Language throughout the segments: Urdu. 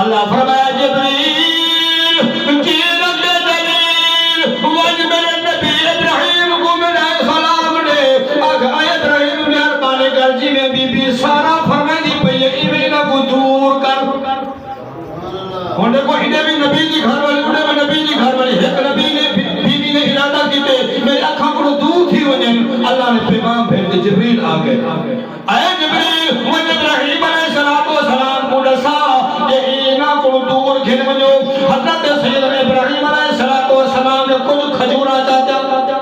اللہ فرمایا جبریل جیرت دلیل وج میرے نبی ابراہیم کو میرا سلام نے اے ابراہیم مہربانی کر جی میں بی بی سارا فرمائی دی پئی ایویں کو دور کر ہوندے کو ہنے بھی نبی دی گھر والی انہیں بھی نبی دی گھر والی ایک نبی نے بیوی نے ارادہ کیتے میرے اکھاں کو دور تھی وجن اللہ نے پیغام بھیج جبریل آ گئے اے جبریل وہ ابراہیم علیہ السلام کو دسا کہ اینا کو دور گھن ونجو حضرت سیدنا ابراہیم علیہ السلام نے کچھ کھجورا چاہتا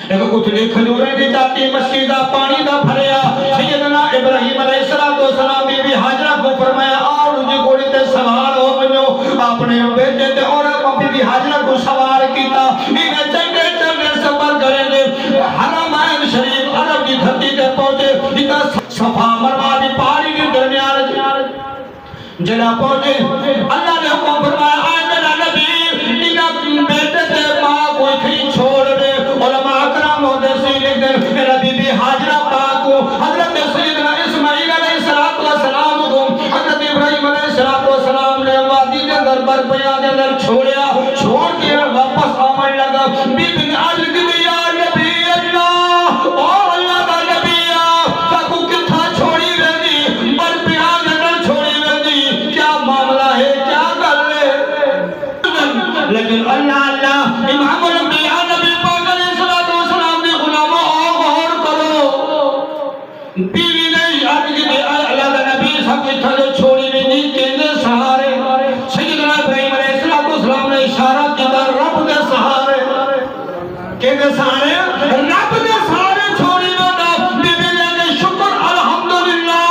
ایک اتنی کھجورے دی چاہتی مسجدہ پانی دا بھریا سیدنا ابراہیم علیہ السلام بی بی حاجرہ کو فرمایا اور جی گوڑی تے سوار ہو ونجو اپنے بیٹے تے اور بی بی حاجرہ کو سوار کیتا انہیں چنگے چنگے سفر کریں دے حرمین شریف عرب کی دھرتی تے پہنچے جتا صفا مروا دی پہاڑی کے درمیان جنا پہنچے اللہ نے حکم فرمایا آئے میرا نبی انہیں بیٹے تے ماں کوئی تھی چھوڑ دے علماء اکرام ہوتے سے لکھ دیں میرا بی بی حاجرہ پاک کو حضرت سیدنا اسماعیل علیہ السلام کو حضرت ابراہیم علیہ السلام نے وادی کے اندر برپیا کے اندر چھوڑیا چھوڑ کے واپس آمن لگا بی بی نے عرض کی یا نبی اللہ اور اللہ کا نبی تاکو کتھا چھوڑی رہی برپیا کے اندر چھوڑی رہی کیا معاملہ ہے کیا گل ہے لیکن اللہ اللہ امام الانبیاء نبی پاک علیہ السلام نے غلاموں غور کرو بیوی نے عرض کی اللہ کا نبی سب کتھا جو چھوڑی رہی کہنے سہارے سیدنا ابراہیم علیہ السلام نے اشارہ کیا رب دے سہارے کہنے سہارے رب دے سہارے چھوڑی رہا بیوی نے شکر الحمدللہ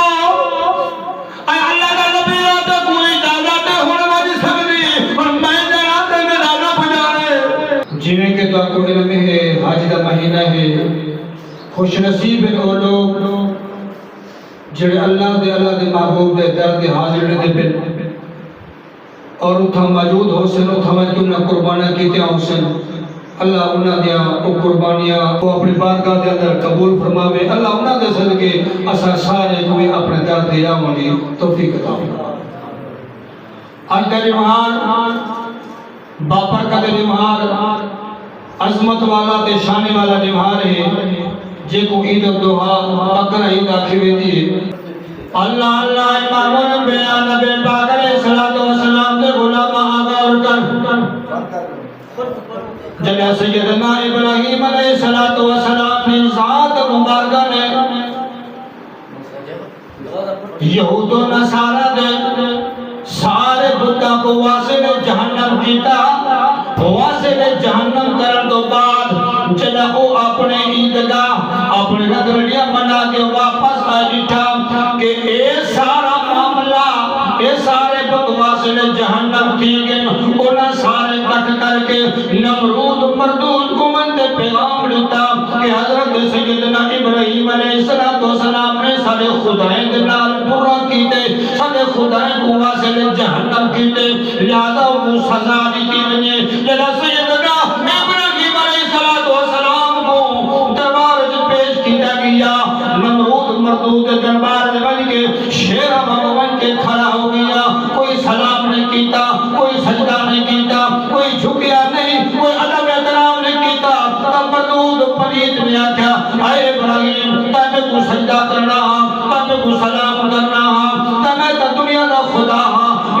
اے اللہ کا نبی آتا کوئی اجازت ہونے والی سکتی اور میں جانا تے میرا رب جانے جنہیں کہ تو آپ کو علم ہے حج کا مہینہ ہے خوش نصیب ہیں وہ لوگ جڑے اللہ دے محبوب دے در دے حاضر دے بن اور اتھا موجود ہو سن اتھا میں قربانہ کیتے ہو سن اللہ انہاں دیا او قربانیاں وہ اپنی بارگاہ دے اندر قبول فرماوے اللہ انہاں دے صدقے اسا سارے کوئی اپنے در دے آمنی توفیق عطا فرماوے آج کا نمہار باپر کا دے نمہار عظمت والا تے شانے والا نمہار ہے جے کو عید الدوحا بکر عید آکھی ویدی اللہ اللہ امام الانبیاء نبی پاک علیہ السلام دے غلام آگا اور کر جب سیدنا ابراہیم علیہ السلام نے ذات مبارکہ نے یہود و نصارہ دے سارے بتاں کو واصل جہنم کیتا واصل جہنم کرن تو بعد جنہ وہ اپنے عیدگاہ اپنے نگرڑیاں منا کے واپس آئیٹھا کہ اے سارا معاملہ اے سارے بکواسل جہنم تھی گئے انہاں سارے کٹ کر کے نمرود مردود کو من دے پیغام لیتا کہ حضرت سیدنا ابراہیم علیہ السلام نے سارے خدائیں دنال برا کیتے سارے خدائیں کو واسل جہنم کیتے لہذا وہ سزا دی کی ونجے جلا سیدنا ابراہیم علیہ السلام کو دربار جو پیش کیا گیا نمرود مردود دربار بن کے شیر بھگوان کے کھڑا ہو گیا کوئی سلام نہیں کیتا کوئی سجدہ نہیں کیتا کوئی جھکیا نہیں کوئی ادب احترام نہیں کیتا تب مردود پلیت نے آکھا اے ابراہیم تب کو سجدہ کرنا تب کو سلام کرنا تب دنیا دا خدا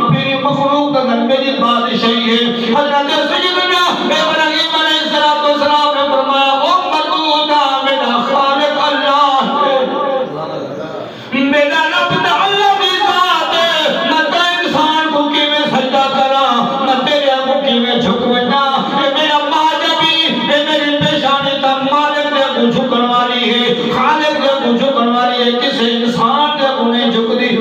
میری مخلوق دا میری بادشاہی ہے حضرت سیدنا ابراہیم علیہ السلام نے فرمایا او مردود میرا خالق اللہ ہے میرا رب دا اللہ کی ذات ہے نہ تا انسان کو کی میں سجدہ کرا نہ تیرے کو کی میں جھکونا اے میرا ماجبی اے میری پیشانی تا مالک دے کو جھکن والی ہے خالق دے کو جھکن والی ہے کسی انسان دے کو نہیں جھک دی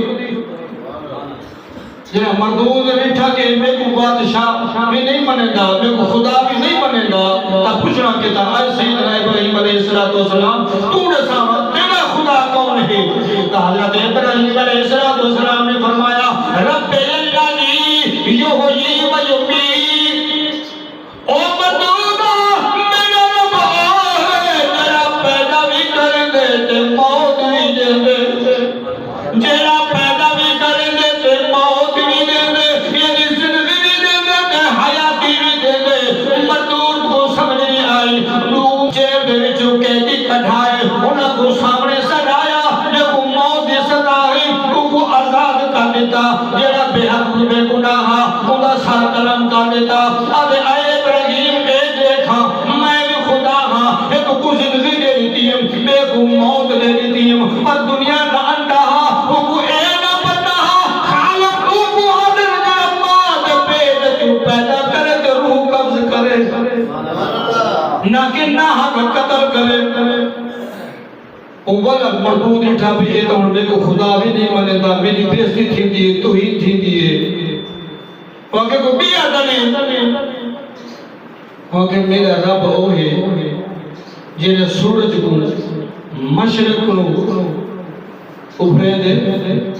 جنہا مردود بیٹھا کہ میں کو بادشاہ بھی نہیں بنے گا میں کو خدا بھی نہیں بنے گا تب پوچھنا کہتا اے سیدنا ابراہیم علیہ السلام تو نے سامت تیرا خدا کون ہے تو حضرت ابراہیم علیہ السلام نے فرمایا رب الذی یحیی و یمیت او مردودا میرا رب ہے تیرا پیدا بھی کر دے تے موت بھی دے دے جیرا پیدا بھی کر دے تے موت بھی دے دے جڑا بے حق بے گناہ خدا سر قلم کر دیتا آدھے اے ابراہیم اے دیکھا میں بھی خدا ہاں ایک کو زندگی دے دیتی ہے میں کو موت دے دیتی ہے اور دنیا نہ انڈا وہ کو اے نہ پتا خالق کو آدھر جڑا ماں پیدا کیوں پیدا کرے تو روح قبض کرے نہ کہ نہ حق قتل کرے اولا مردود اٹھا بھی یہ تو میں کو خدا بھی نہیں مانے دا میری بیستی تھی دیئے توہین تھی دیئے وہاں کو بیا دنے وہاں کہ میرا رب او ہے جنہیں سورج کو مشرق کو ابھرے دے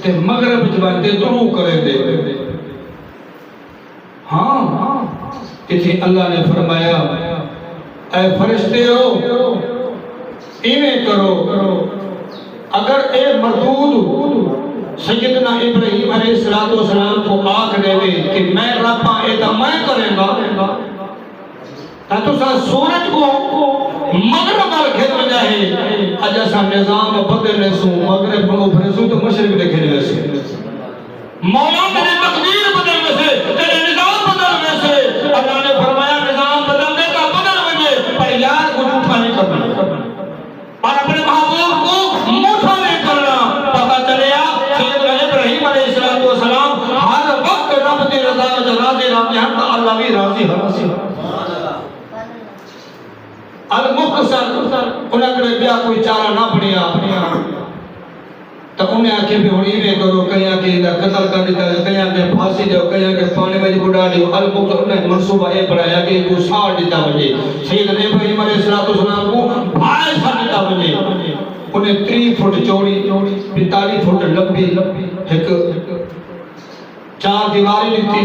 تے مغرب جبان دے درو کرے دے ہاں اسی اللہ نے فرمایا اے فرشتے ہو انہیں کرو اگر اے مردود سیدنا ابراہیم علیہ السلام کو آنکھ دے دے کہ میں رب آئے دا میں کریں گا تو سا سورج کو مغرب آل کھیت میں جائے اجا سا نظام بدلنے سو مغرب کو ابھرے سو تو مشرق دیکھنے سے مولا تیرے تقدیر بدلنے سے تیرے نظام بدلنے سے اللہ نے فرمایا نظام بدلنے کا بدل وجہ پر یار کو جھوٹا نہیں کرنا اور اپنے محبوب کو موٹا نہیں کرنا پتہ چلیا سیدنا ابراہیم علیہ السلام ہر وقت رب دی رضا راضی اللہ بھی راضی ہے المختصر انہیں کڑے بیا کوئی چارہ نہ پڑیا تو انہیں آکھے بھی ہونی میں کرو کہیں کہ قتل کر دیتا ہے کہیں کہ پھانسی دیو کہیں کہ پانے میں بڑھا دیو المختصر انہیں منصوبہ اے پڑھایا کہ کو ساڑ دیتا وجہ سیدنا ابراہیم علیہ السلام کو بھائی ساڑ دیتا وجہ انہیں 3 فٹ چوڑی 45 فٹ لمبی ایک 4 دیواری لیتی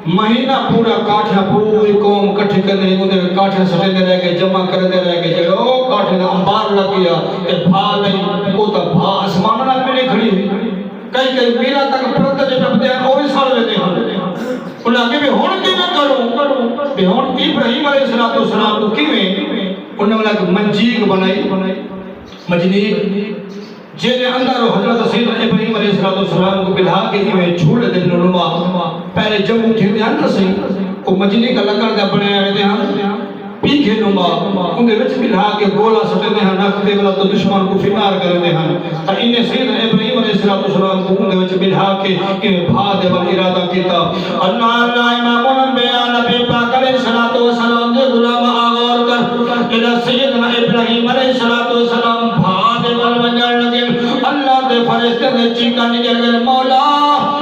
مہینہ پورا کاٹھا پوری قوم کٹھ کرنے انہیں کاٹھا سٹے دے رہے گے جمع کر دے رہے گے جڑو کاٹھے دا انبار لگ گیا کہ بھا نہیں وہ تو بھا اسمانہ نہ ملے کھڑی ہوئی کئی میرا تک پرد جب پتے ہیں وہ بھی ساڑ لیتے ہیں انہیں آگے بھی ہون کی میں کروں بھی ہون ابراہیم علیہ السلام کو کی میں انہوں نے منجیق بنائی مجنیق جینے اندر حضرت سیدنا ابراہیم علیہ السلام کو بلہا کے ہی جھول دن نما پہلے جمعو تھی دے اندر سے وہ مجنی کا لکڑ دے بنے آئے دے ہاں پیکھے نما ان دے وچ بلہا کے گولا سٹے دے ہاں نکھ دے والا تو دشمن کو فنار کر دے ہاں تا انہیں سیدنا ابراہیم علیہ السلام کو ان دے وچ بلہا کے انہیں بھا دے بل ارادہ کیتا اللہ امام الانبیاء نبی پاک علیہ السلام دے غلام آغور کر کہ سیدنا ابراہیم علیہ السلام بھا دے بل ونجر لگے اللہ دے فرشتے دے چیکا نکل گئے مولا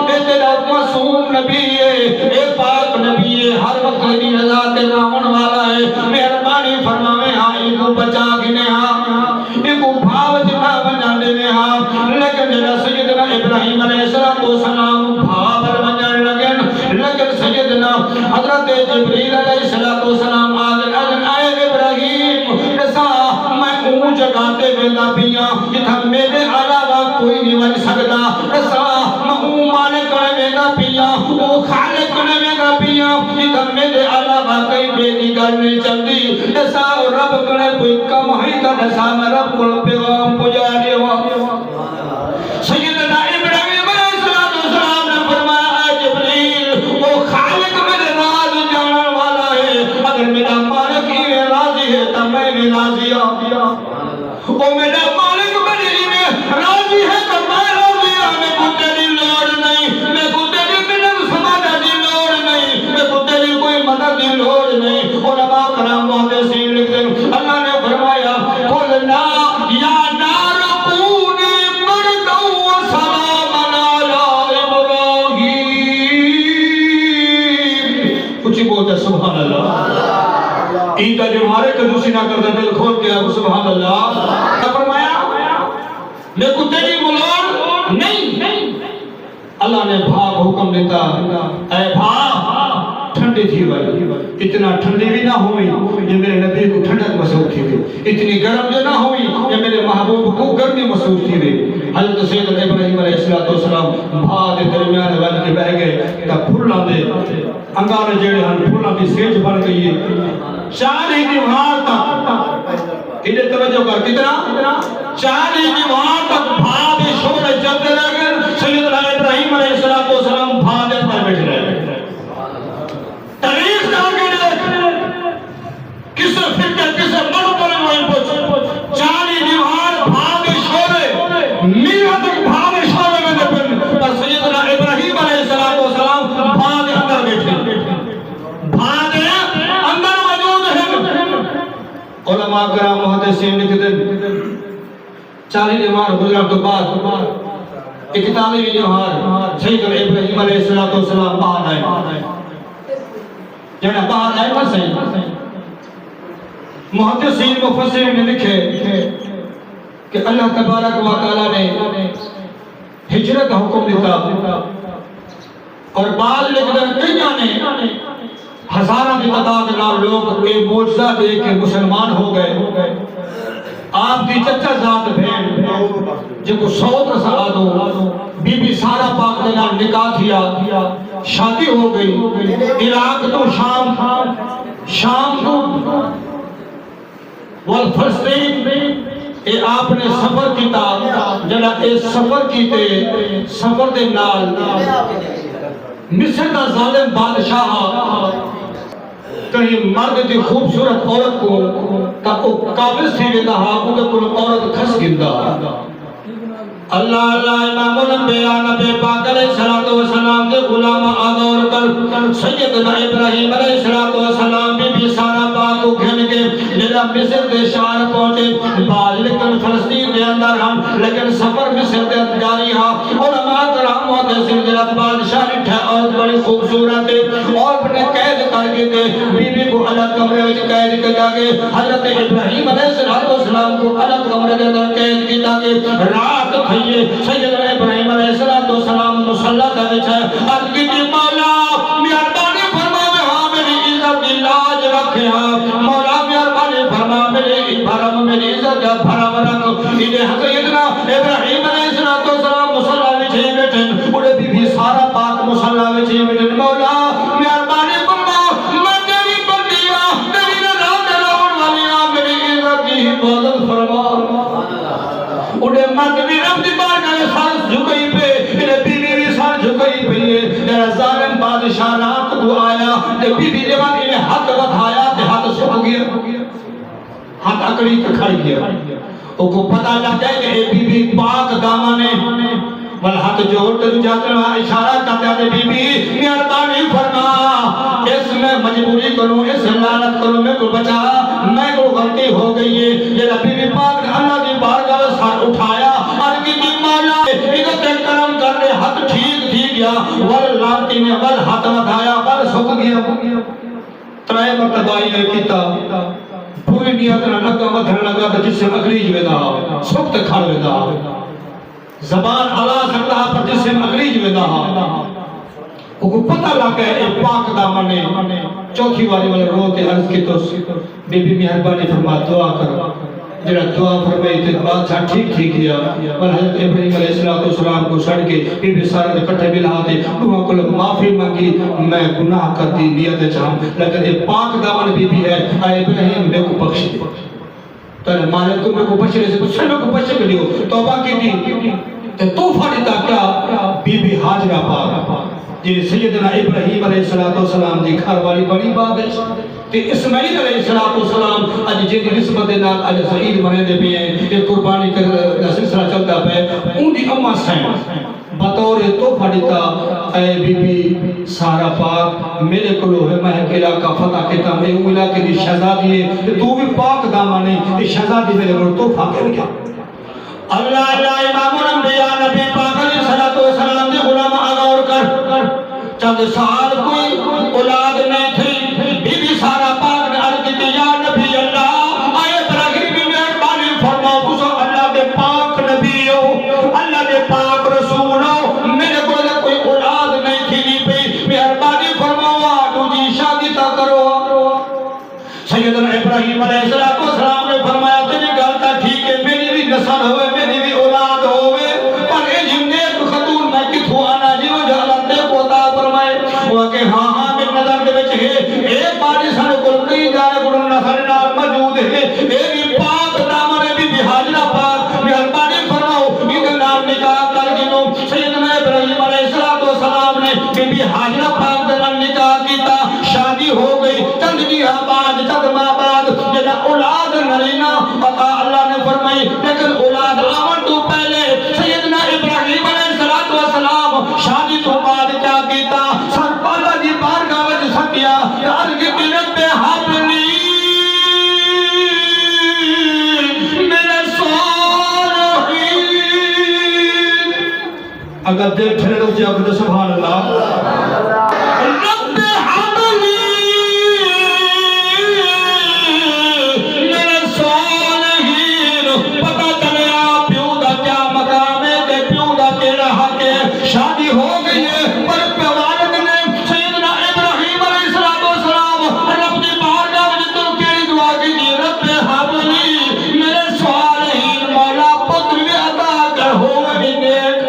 اے تیرا معصوم نبی ہے اے پاک نبی ہے ہر وقت تیری رضا تے راون والا ہے مہربانی فرماوے ہاں ایکو بچا گنے ہاں ایکو بھاو جنا بنا دینے ہاں لیکن جنا سیدنا ابراہیم علیہ السلام بھاول بنجر لگن لیکن سیدنا حضرت جبریل علیہ السلام آگن آئے ابراہیم ایسا میں اون جگاتے ویلا پیاں جتھا میرے علاوہ کوئی نہیں بن سکتا ایسا میں اون مالک کرے ویلا پیاں او خالق کرے ویلا پیاں جتھا میرے علاوہ کئی بیدی گر نہیں چلتی ایسا رب کرے کوئی کم ہی تا ایسا میں رب کو پیغام پجا دیوا سیدنا ابراہیم علیہ السلام نے فرمایا اے جبریل او خالق میرے راز جانن والا ہے اگر میرا مالک ہی راضی ہے تو میں بھی راضی ہوں او میرا مالک میری میں راضی ہے تو میں راضی ہوں میں کو تیری لوڑ نہیں میں کو تیری منت سمانا دی لوڑ نہیں میں کو تیری کوئی مدد دی لوڑ نہیں علماء کرام محدثین لکھتے ہیں اللہ نے فرمایا قلنا یا نار کونی بردا و سلاما علی ابراہیم کچھ بولتا سبحان اللہ ایدہ جو ہمارے قدوسی نہ کرتا دل کھول کے اب سبحان اللہ فرمایا میں کو تیری ملوڑ نہیں اللہ نے بھاگ حکم دیتا اے بھاگ ٹھنڈی تھی بھائی اتنا ٹھنڈی بھی نہ ہوئی یہ میرے نبی کو ٹھنڈک محسوس تھی تھی اتنی گرم جو نہ ہوئی یہ میرے محبوب کو گرمی محسوس تھی تھی حضرت سیدنا ابراہیم علیہ السلام بھا دے درمیان بن کے بہ گئے تا پھلاں دے انگارے جڑے ہن پھلاں دی سیج بن گئی ہے 4 دیوار تک ادھر توجہ کر کتنا 4 دیوار تک بھا دے شور چلتے رہ گئے سیدنا ابراہیم علیہ السلام 40 جوان گزرن تو بعد 41 جوان سیدنا ابراہیم علیہ السلام باہر آئے جنہیں باہر آئے نہ صحیح محدثین مفسرین نے لکھے کہ اللہ تبارک و تعالیٰ نے ہجرت کا حکم دیتا اور بعض لیکن کئیاں نے ہزاروں کی تعداد میں لوگ ایک معجزہ دے کے مسلمان ہو گئے آپ کی چچا ذات بھین جب کو 100 رسا آدھو بی بی سارا پاک نے نکاح کیا شادی ہو گئی عراق تو شام تو والفلسطین اے آپ نے سفر کیتا جنہا اے سفر کیتے سفر دے نال مصر دا ظالم بادشاہ کہیں مرد دی خوبصورت عورت کو قابض تھی ویدہ ہاں کو عورت کھس گندہ اللہ امام الانبیاء نبی پاک علیہ السلام کے غلام آدھور کر سیدنا ابراہیم علیہ السلام بی سارا پاک کو گھن کے جنہا مصر دے شہر پہنچے بعض لیکن فلسطین دے اندر ہم لیکن سفر مصر دے جاری ہاں علماء کرام محدثین جنہا بادشاہ لٹھا عورت بڑی خوبصورت ہے اور اپنے قید کر کے دے بی بی کو الگ کمرے میں قید کے جاگے حضرت ابراہیم علیہ السلام کو الگ کمرے کے اندر قید کی جاگے رات سیدنا ابراہیم علیہ السلام مصلی کا بچھا عرض کی مولا مہربانی فرما ہاں میری عزت کی لاج رکھے ہاں مولا مہربانی فرما میری عزت کا بھرم رکھ انہیں سیدنا ابراہیم علیہ السلام مصلی بچھے بیٹھے انہیں بی بی سارا پاک مصلی بچھے بیٹھے مولا مہربانی فرما میں تیری بندیا تیری رضا دلاؤن والیا میری عزت کی حفاظت فرما انہیں مرد بھی رب دی بارگاہ میں سار جھکئی پہ انہیں بی بی بھی سار جھکئی پہ میرا ظالم بادشاہ رات کو آیا کہ بی بی جوان انہیں ہاتھ بتھایا کہ ہاتھ سکھ گیا ہاتھ اکڑی کے کھڑ گیا وہ کو پتہ لگ جائے کہ اے بی بی پاک دامن ہے ول ہاتھ جوڑ کر جاتے ہیں اشارہ کرتے ہیں بی بی مہربانی فرما اس میں مجبوری کروں اس لعنت کروں میں کو بچا میں کو غلطی ہو گئی ہے یہ بی بی پاک نے اللہ کی بارگاہ میں سر اٹھایا اور کی مولا عزت کرم کر دے ہاتھ ٹھیک گیا ول لانتی نے ول ہاتھ بتایا ول سکھ گیا ترائے مرتبہ یہ کیتا پوری نیت نہ لگا مدھر لگا تو جس سے مغریج ویدا سکت کھڑ ویدا زبان اللہ سکتا پر جس سے مغریج ویدا وہ کو پتہ لگا ہے اے پاک دامنے چوتھی والی والے روتے عرض کی تو بی بی مہربانی فرما دعا کرو جنہا دعا فرمائی تو بادشاہ ٹھیک گیا اور حضرت ابراہیم علیہ السلام کو سڑ کے بی بی سارا دے کٹھے ملا دے دعا کو معافی مانگی میں گناہ کر دی نیت چاہوں لیکن اے پاک دامن بی بی ہے اے ابراہیم میں کو بخش دے تو نے مالک کو میں کو بخش رہے سے کچھ میں کو بخش کے لیے توبہ کی تھی توفہ دیتا کیا بی بی حاجرہ پاک جی سیدنا ابراہیم علیہ السلام دی گھر والی بڑی بات ہے کہ اسماعیل علیہ السلام آج جن نسبت نال آج سعید بنے دے بھی ہیں یہ قربانی کا سلسلہ چلتا پہ ان دی اماں سین بطور توفہ دیتا اے بی بی سارا پاک میرے کلو ہے مہک علاقہ فتح کتا میں وہ علاقے دی شہزادی ہے تو بھی پاک دامانے یہ شہزادی میرے کلو توفہ کر گیا اللہ امام الانبیاء نبی پاک علیہ السلام دی غلام آغور کر چند سال کوئی اولاد نہیں تھی بی بی سارا پاک نے عرض کی یا نبی اللہ آئے ابراہیم مہربانی فرماؤ بسو اللہ دے پاک نبی ہو اللہ دے پاک رسول ہو میرے کو کوئی اولاد نہیں تھی پہ مہربانی فرماؤ آٹو جی شادی تا کرو سیدنا ابراہیم علیہ السلام نے فرمایا تیری گالتا ٹھیک ہے میری بھی نسل ہوئے میری بھی اولاد ہوئے پر اے جنیت خطور میں کتھو آنا جیو جہلت دے کو عطا فرمائے وہ کہ ہاں میری نظر دے بچ ہے ایک باری سن کل کئی جانے کل نسل نال موجود ہے اے بھی پاک دامن بھی حاجرہ پاک مہربانی فرماؤ ان نام نکاح کر گنو سیدنا ابراہیم علیہ السلام نے بھی حاجرہ پاک دامن نکاح کیتا شادی ہو گئی چند دیا بعد چند ماہ بعد جنہ اولاد نرینا عطا اللہ نے فرمائی لیکن اولاد آمن تو پہلے سیدنا ابراہیم علیہ السلام شادی تو بعد کیا کیتا سر پالا جی بارگاہ وچ سکیا یار کی رب حبلی میرے صالحین اگر دل ٹھہرے تو جا کے سبحان اللہ رب حبلی من الصالحین پتہ چلیا پیو دا کیا مقام ہے تے پیو دا کیڑا حق ہے شادی ہو گئی ہے پر والد نے سیدنا ابراہیم علیہ السلام رب دی بارگاہ وچ تو کیڑی دعا کی رب حبلی من الصالحین مولا پتر بھی عطا کر ہو بھی نیک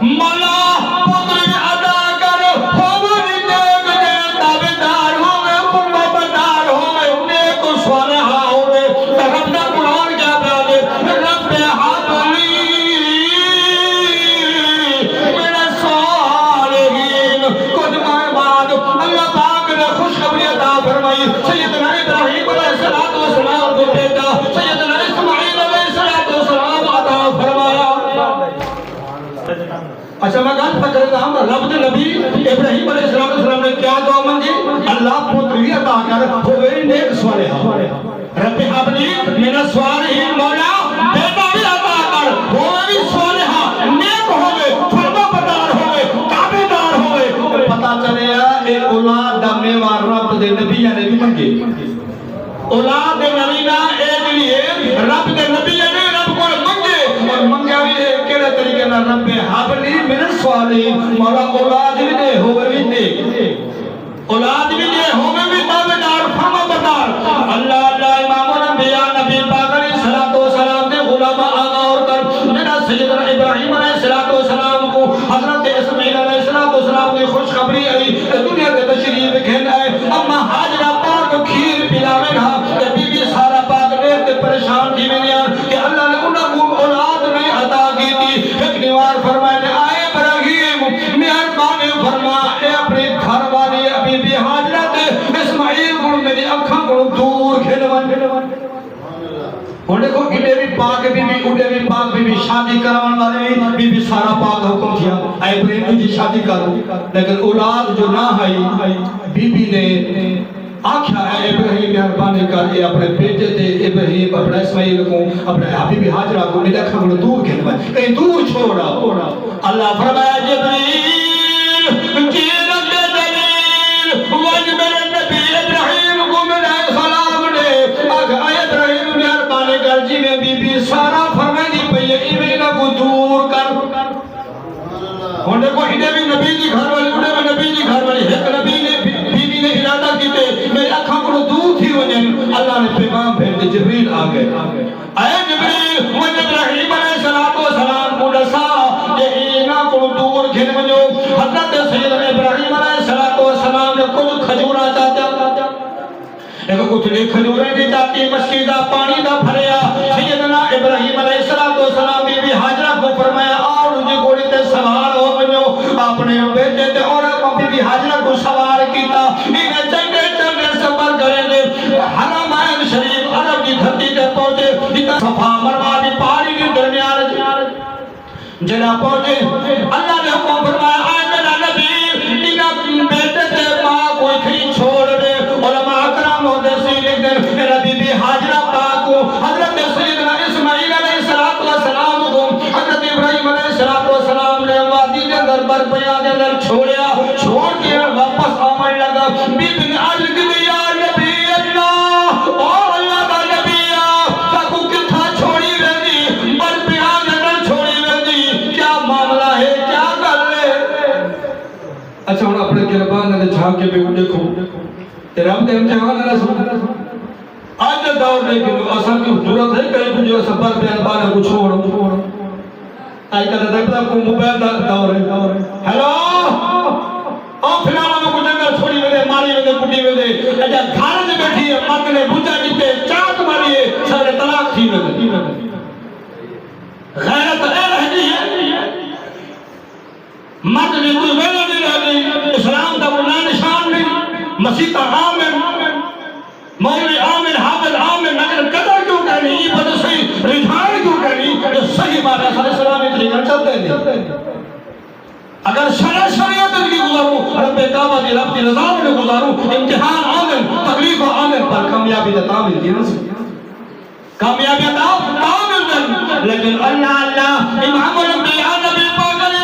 مولا پتر بھی عطا کر ہو بھی نیک دے تابعدار ہوئے فرما بردار ہوئے نیک و صالح ہوئے رب دا قرآن کیا بیان ہے رب حبلی من الصالحین کچھ ماہ بعد اللہ پاک نے خوشخبری عطا فرمائی سیدنا ابراہیم علیہ السلام کو بیٹا سیدنا اسماعیل علیہ السلام عطا فرمایا اچھا میں گل پکڑ رہا ہوں رب دے نبی ابراہیم علیہ السلام نے کیا دعا مانگی اللہ پتری عطا کر ہوئے نیک صالح رب حبلی من الصالحین مولا بیٹا بھی عطا کر ہوئے بھی صالح نیک ہوئے فرما بردار ہوئے تابعدار ہوئے پتہ چلے اے اولاد دا میوہ رب دے نبی نے بھی منگے اولاد دے نبی نہ اے لیے رب دے نبی نے رب کو منگے اور منگا بھی ہے کیڑے طریقے نال رب حبلی من الصالحین مولا اولاد بھی دے ہوئے بھی دے اولاد بھی دے ہوئے بھی تابعدار فرما بردار اللہ اللہ امام الانبیاء نبی پاک علیہ السلام دے غلام آغا اور کر میرا سیدنا ابراہیم علیہ السلام کو حضرت اسماعیل علیہ السلام نے خوشخبری آئی دنیا کے تشریف کھیل آئے اما حاجرہ پاک کھیر پلاوے گا کہ بی بی سارا پاک دیر تے پریشان تھی میں نے کہ اللہ نے انہوں کو اولاد نہیں عطا کی تھی ایک نیوار فرمائے نے آئے ابراہیم مہربان فرما اے اپنے گھر والی بی بی حاجرہ تے اسماعیل کو میری اکھاں کو دور کھلوان اور دیکھو اڈے بھی پاک بی بی اڈے بھی پاک بی بی شادی کراون والے بی بی سارا پاک حکم کیا اے ابراہیم جی شادی کرو لیکن اولاد جو نہ آئی بی بی نے آکھا اے ابراہیم مہربانی کر کے اپنے بیٹے تے ابراہیم اپنے اسماعیل کو اپنے حبیبی حاجرہ کو میرے اکھاں کو دور کھلوان کہیں دور چھوڑا اللہ فرمایا جبریل کی رب دلیل وجب النبی ابراہیم کو میرے سلام نے آگا اے ابراہیم مہربانی کر جی میں بی بی سارا فرمائی دی پئی ہے ایمینا کو دور کر ہوں دیکھو انہیں بھی نبی جی گھر والی انہیں بھی نبی جی گھر والی ایک نبی نے بی بی نے ارادہ کیتے میری اکھاں کو دور تھی وجن اللہ نے پیغام بھیج دے جبریل آگئے اے جبریل وہ ابراہیم علیہ السلام کو دسا کہ اینا کو دور کھل وجو حضرت سیدنا ابراہیم علیہ السلام نے کچھ کھجورا چاہتا ایک کچھ نہیں کھجورے دی چاہتی مسجدہ پانی دا بھریا سیدنا ابراہیم علیہ السلام بی بی حاجرہ کو فرمایا اور مجھے گوڑی تے سوار ہو بنو اپنے بیٹے تے اور بی بی حاجرہ کو سوار کیتا انہیں چنگے چنگے سفر کریں دے حرمین شریف عرب کی دھرتی تے پہنچے اتنا صفا مروا دی پہاڑی کے درمیان جنا پہنچے اللہ نے حکم فرمایا آئے میرا نبی انہیں بیٹے تے ماں کوئی تھی چھوڑ دے علماء اکرام ہوتے سی لکھ دیں میرا بی بی حاجرہ پاک کو حضرت سیدنا اسماعیل علیہ السلام کو حضرت ابراہیم علیہ السلام نے وادی کے اندر برپیا کے اندر چھوڑیا چھوڑ کے واپس آمن لگا بی بی نے عرض کی یا نبی اللہ اور اللہ کا نبی تاکو کتھا چھوڑی رہی برپیا کے اندر چھوڑی رہی کیا معاملہ ہے کیا کر لے اچھا ہوں اپنے گربان نے جھاک کے بھی دیکھو رب دے امتحان نہ سن آج دور لیکن اصل کی ضرورت ہے کہ کچھ سفر بیان بارے کو چھوڑو آج کا دیکھتا کو موبائل دور ہے ہیلو اور فلانا میں کچھ انگر چھوڑی ویدے ماری ویدے کٹی ویدے اجا گھر میں بیٹھی ہے مرد نے بوجھا جیتے چاہت ماری ہے سارے طلاق تھی ویدے غیرت رہ گئی ہے مرد نے کوئی ویدے نہیں رہ گئی اسلام کا وہ نشان نہیں مسیح عامر مولوی عامر حافظ عامر مگر قدر کیوں کرنی یہ بدو صحیح رجحان کیوں کرنی جو صحیح بات ہے صلی اسلامی طریقہ چلتے ہیں اگر شریعت کی گزاروں رب کعبہ دی رب کی رضا میں گزاروں امتحان آمن تکلیف آمن پر کامیابی عطا ملتی ہے کامیابی عطا ملتی لیکن اللہ امام الانبیاء نبی پاک علیہ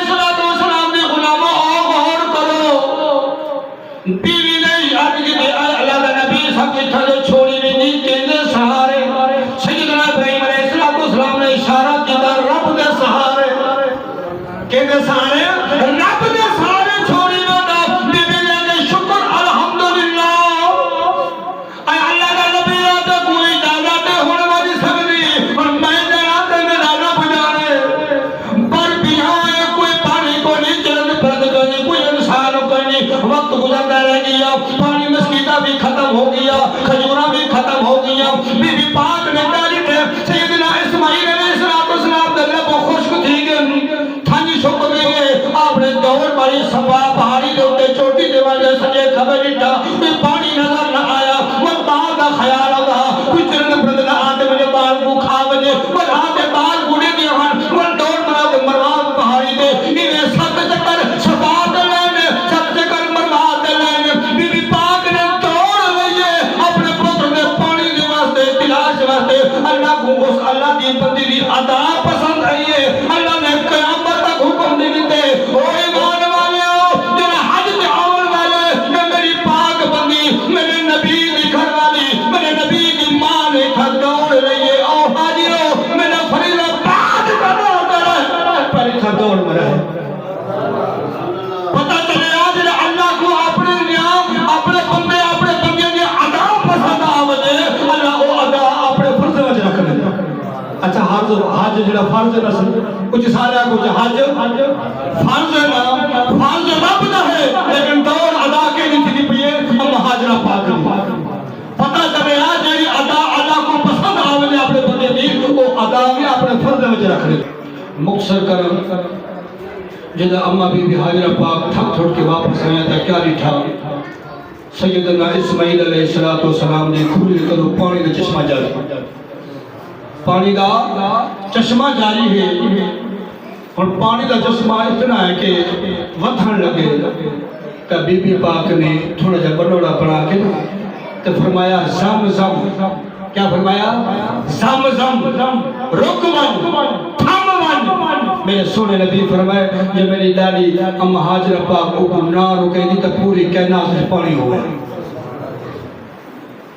بیوی نے عرض کی اللہ کا نبی سب کتھا جو چھوڑی بھی نہیں کہندے سہارے سیدنا ابراہیم علیہ السلام نے اشارہ کیتا رب دے سہارے کہندے سہارے رب دے سہارے چھوڑی میں بیوی نے کہ شکر الحمدللہ اے اللہ کا نبی آتے کوئی اجازت ہونے والی سکتی اور میں جانتے میرا رب جانے پر بیہاں کوئی پانی کو نہیں چلن پرد کرنی کوئی انسان کرنی وقت گزرتا رہ گیا پانی مسکیدہ بھی ختم ہو گیا کھجورہ بھی ختم ہو گیا بی بی پاک نے داری تھے سیدنا اسماعیل علیہ السلام دلہ کو خشک تھی گئے تھانی شکر دے گئے آپ نے دور بڑی سبا پہاڑی دے ہوتے چوٹی دے والے سجے خبر اٹھا کوئی پانی نظر نہ آیا وہ باغ کا خیال ہوگا کوئی چرن پرد نہ آتے مجھے بال کو کھا بجے وہ آتے بال گوڑے دے ہن وہ دور مروان پہاڑی دے انہیں سب چکر شفاعت لینے سب چکر مروان لینے بی بی پاک نے توڑ لئیے اپنے پتر نے پانی دے واسطے تلاش واسطے اللہ کو اس اللہ کی بندی دی عطا پسند آئیے اللہ نے قیامت تک حکم دے دیتے او ایمان والے ہو جنہیں حج پہ آون والے کہ میری پاک بندی میرے نبی دی گھر والی میرے نبی دی ماں نے تھا دوڑ لئیے او حاجیو میرا فریضہ بعد کا دوڑ رہے پہلے تھا دوڑ مرے پتہ چلے آج اللہ کو اپنے نعام اپنے بندے اپنے بندے کی عطا پسند آوجے اللہ وہ عطا اپنے فرض وچ رکھ لے اچھا حج جڑا فرض نہ سی کچھ سارا کچھ حج فرض نہ فرض رب دا ہے لیکن دوڑ ادا کے نہیں تھی پئے ہم حاجرہ پاک نہیں پتہ چلے آج جڑی عطا اللہ کو پسند آوجے اپنے بندے کی وہ عطا بھی اپنے فرض وچ رکھ لے مختصر کرم جدہ اماں بی بی حاجرہ پاک تھک تھوڑ کے واپس آیا تھا کیا لٹھا سیدنا اسماعیل علیہ السلام نے کھولی کرو پانی دا چشمہ جاری پانی دا چشمہ جاری ہے اور پانی دا چشمہ اتنا ہے کہ وطن لگے کہ بی بی پاک نے تھوڑا جا بنوڑا بنا کے تو فرمایا زم زم کیا فرمایا زم زم رک من تھم من میرے سونے نبی فرمائے جب میری ڈالی اماں حاجرہ پاک کو نہ رکے دی تو پوری کائنات میں پانی ہوا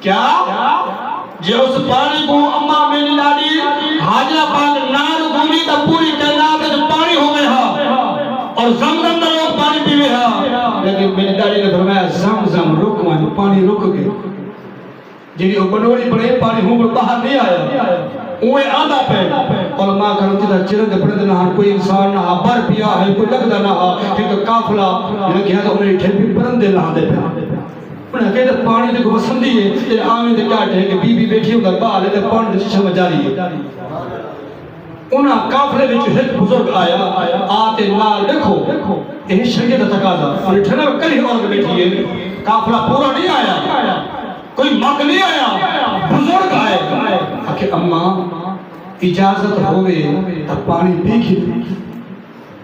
کیا جے اس پانی کو اماں میری ڈالی حاجرہ پاک نہ رکے تو پوری کائنات میں پانی ہو گیا اور زمزم میں لوگ پانی پیوے ہیں لیکن میری ڈالی نے فرمایا زمزم رک من پانی رک گئے جنہی وہ بنوڑی بڑے پانی ہوں باہر نہیں آیا اوے آدھا پہ علماء کرتی تھا چرند پڑھند نہ کوئی انسان نہ بر پیا ہے کوئی لگدہ نہ ایک قافلہ جنہاں کیا تھا انہیں ٹھے بھی پرندے نہ دے پہ انہیں کہتے پانی دے کو بسندی ہے تیرے آمین دے کیا ٹھے کہ بی بی بیٹھی ہوگا بال ہے پانی دے چشمہ جاری ہے انہاں قافلے میں جو ایک بزرگ آیا آتے نال دیکھو یہ شریعت تقاضا انہیں ٹھنا کلی اور بیٹھی ہے قافلہ پورا نہیں آیا کوئی مک نہیں آیا بزرگ آئے کہ اماں اجازت ہوئے تا پانی پی کھی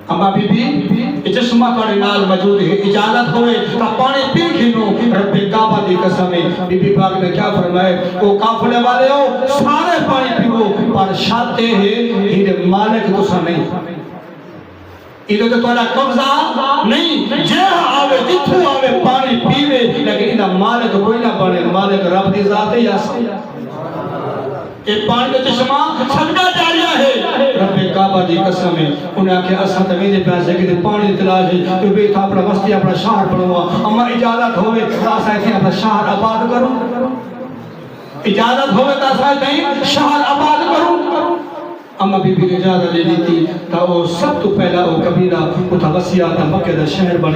اماں بی بی چشمہ تھوڑے نال موجود ہے اجازت ہوئے تا پانی پی کھی نو رب کعبہ دی قسم بی بی پاک نے کیا فرمائے وہ قافلے والے ہو سارے پانی پیو پر شرط ہے یہ مالک تسا نہیں ادھر تو تھوڑا قبضہ نہیں جے آوے جتھو آوے پانی پیوے لیکن ادھا مالک کوئی نہ بنے مالک رب دی ذات ہے یا سی ایک پانی کا چشمہ صدقہ جاریہ ہے رب کعبہ دی قسم ہے انہیں آکھے اسا تمہیں پیسے کہ پانی تلاش ہے تو بیت اپنا بستی اپنا شہر بنوا اما اجازت ہوئے تاسا ایتھیں اپنا شہر آباد کرو اجازت ہوئے تاسا ایتھیں شہر آباد کرو اما بی بی نے اجازت دے دی تھی تا وہ سب تو پہلا وہ قبیلہ اتھا وسیعہ تا مکہ دا شہر بن